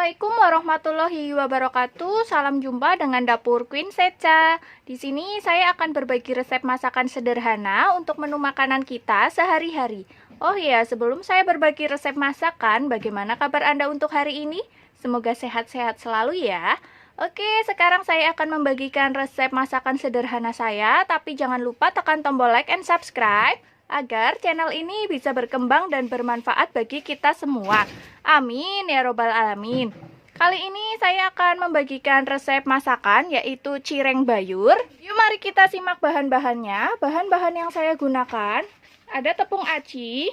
Assalamualaikum warahmatullahi wabarakatuh. Salam jumpa dengan Dapur Queen Seca. Di sini saya akan berbagi resep masakan sederhana untuk menu makanan kita sehari-hari. Oh iya, sebelum saya berbagi resep masakan, bagaimana kabar Anda untuk hari ini? Semoga sehat-sehat selalu ya. Oke, sekarang saya akan membagikan resep masakan sederhana saya, tapi jangan lupa tekan tombol like and subscribe agar channel ini bisa berkembang dan bermanfaat bagi kita semua. Amin ya robbal alamin. Kali ini saya akan membagikan resep masakan yaitu cireng bayur. Yuk mari kita simak bahan-bahannya. Bahan-bahan yang saya gunakan ada tepung aci,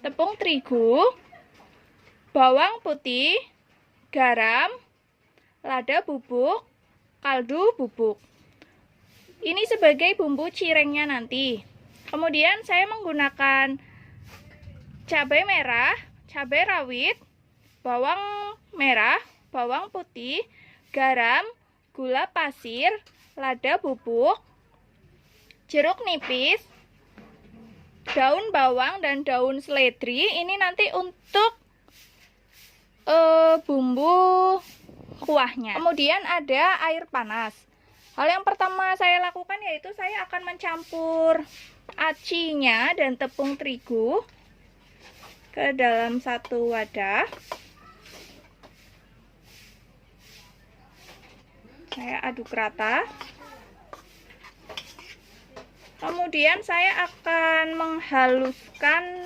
tepung terigu, bawang putih, garam, lada bubuk, kaldu bubuk. Ini sebagai bumbu cirengnya nanti. Kemudian saya menggunakan cabai merah, cabai rawit, bawang merah, bawang putih, garam, gula pasir, lada bubuk, jeruk nipis, daun bawang dan daun seledri. Ini nanti untuk bumbu kuahnya. Kemudian ada air panas. Hal yang pertama saya lakukan yaitu saya akan mencampur acinya dan tepung terigu ke dalam satu wadah. Saya aduk rata. Kemudian saya akan menghaluskan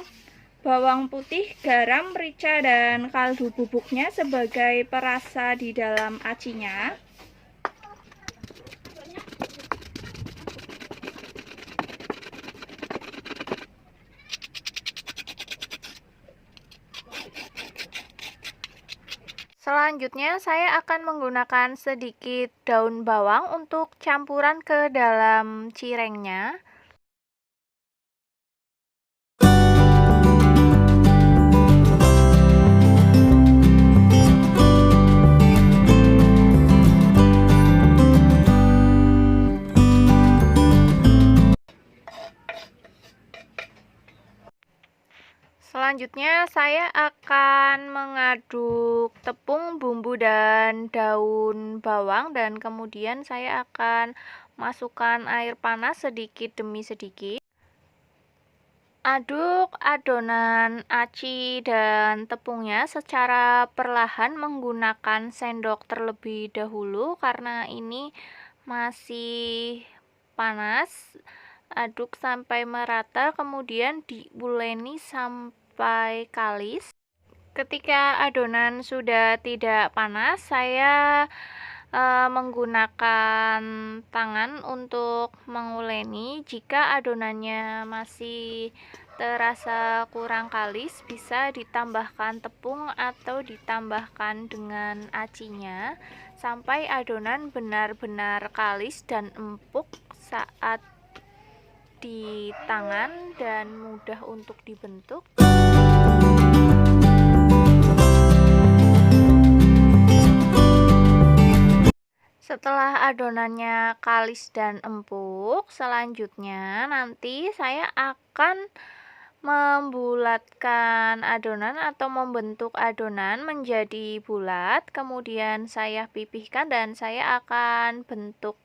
bawang putih, garam, merica, dan kaldu bubuknya sebagai perasa di dalam acinya. Selanjutnya saya akan menggunakan sedikit daun bawang untuk campuran ke dalam cirengnya. Selanjutnya saya akan mengaduk tepung, bumbu, dan daun bawang, dan kemudian saya akan masukkan air panas sedikit demi sedikit. Aduk adonan aci dan tepungnya secara perlahan menggunakan sendok terlebih dahulu karena ini masih panas. Aduk sampai merata, kemudian diuleni sampai kalis. Ketika adonan sudah tidak panas, saya menggunakan tangan untuk menguleni. Jika adonannya masih terasa kurang kalis, bisa ditambahkan tepung atau ditambahkan dengan acinya sampai adonan benar-benar kalis dan empuk saat di tangan dan mudah untuk dibentuk. Setelah adonannya kalis dan empuk, selanjutnya nanti saya akan membulatkan adonan atau membentuk adonan menjadi bulat. Kemudian saya pipihkan dan saya akan bentuk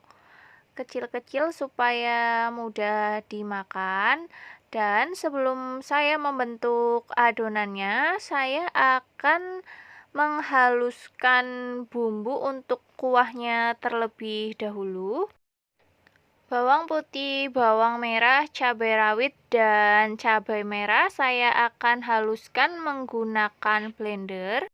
kecil-kecil supaya mudah dimakan. Dan sebelum saya membentuk adonannya, saya akan menghaluskan bumbu untuk kuahnya terlebih dahulu. Bawang putih, bawang merah, cabai rawit, dan cabai merah saya akan haluskan menggunakan blender.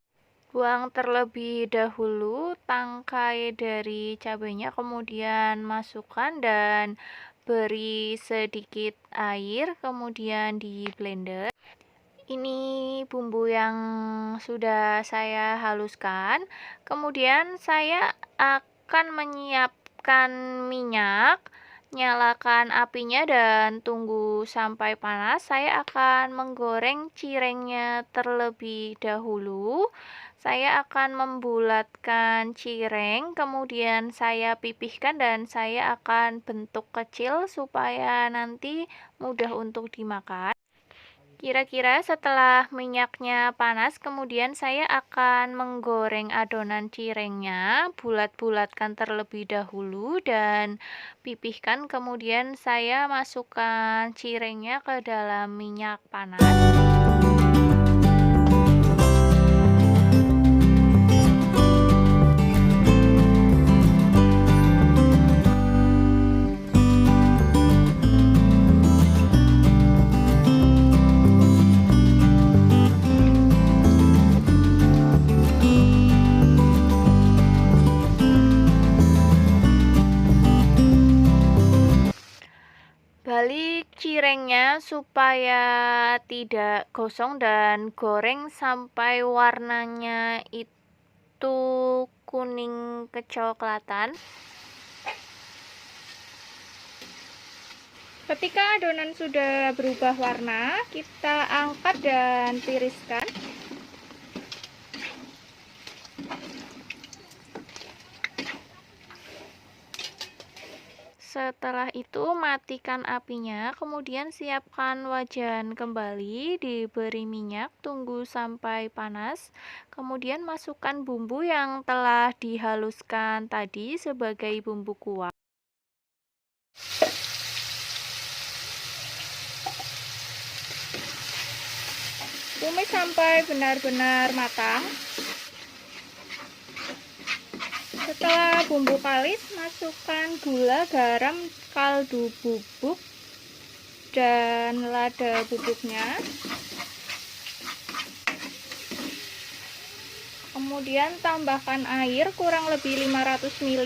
Buang terlebih dahulu tangkai dari cabainya, kemudian masukkan dan beri sedikit air, kemudian di blender. Ini bumbu yang sudah saya haluskan. Kemudian saya akan menyiapkan minyak. Nyalakan apinya dan tunggu sampai panas. Saya akan menggoreng cirengnya terlebih dahulu. Saya akan membulatkan cireng, kemudian saya pipihkan dan saya akan bentuk kecil supaya nanti mudah untuk dimakan. Kira-kira setelah minyaknya panas, kemudian saya akan menggoreng adonan cirengnya, bulat-bulatkan terlebih dahulu dan pipihkan. Kemudian saya masukkan cirengnya ke dalam minyak panas. Balik cirengnya supaya tidak gosong dan goreng sampai warnanya itu kuning kecoklatan. Ketika adonan sudah berubah warna, kita angkat dan tiriskan. Setelah itu matikan apinya, kemudian siapkan wajan kembali, diberi minyak, tunggu sampai panas. Kemudian masukkan bumbu yang telah dihaluskan tadi sebagai bumbu kuah. Tumis sampai benar-benar matang. Setelah bumbu kalis, masukkan gula, garam, kaldu bubuk, dan lada bubuknya. Kemudian tambahkan air kurang lebih 500 ml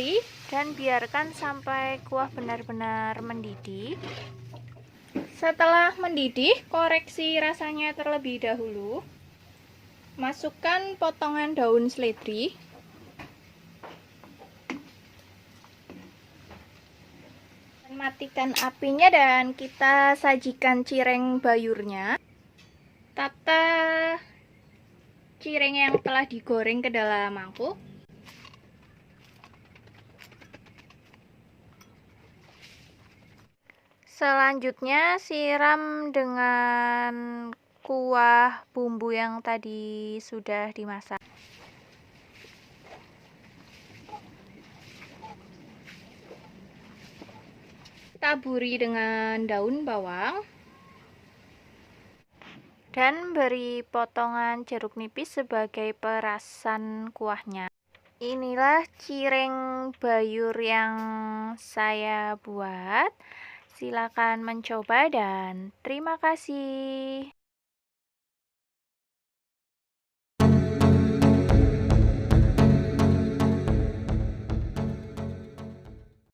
dan biarkan sampai kuah benar-benar mendidih. Setelah mendidih, koreksi rasanya terlebih dahulu. Masukkan potongan daun seledri. Matikan apinya dan kita sajikan cireng bayurnya. Tata cireng yang telah digoreng ke dalam mangkuk. Selanjutnya siram dengan kuah bumbu yang tadi sudah dimasak. Taburi dengan daun bawang dan beri potongan jeruk nipis sebagai perasan kuahnya. Inilah cireng bayur yang saya buat. Silakan mencoba dan terima kasih.